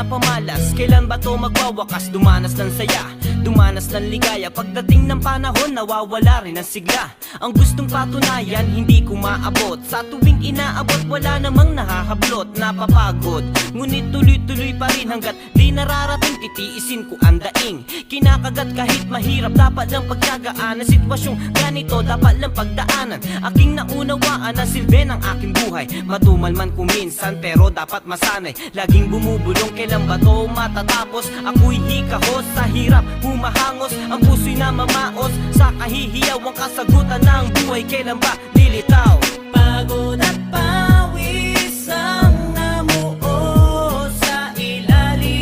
pinapamalas. Kailan ba to magwawakas? Dumanas ng saya, dumanas ng ligaya. Pagdating ng panahon, nawawala rin ang sigla. Ang gustong patunayan, hindi ko maabot. Sa tuwing inaabot, wala namang nahahablot. Napapagod, ngunit tuloy-tuloy pa rin. Hanggat di nararating, titiisin ko ang daing. Kinakagat kahit mahirap, dapat lang pagtyagaan. Ang sitwasyong ganito, dapat lang pagdaanan. Aking naunawaan na silbi ng aking buhay. Matumal man kuminsan, pero dapat masanay. Laging bumubulong, kailan ba to matatapos? Ako'y hikahos, sa hirap humahangos. Ang puso'y namamaos, sa kahihiyaw ang kasagutan ng buhay. Kailan ba lilitaw? Pagod at pagod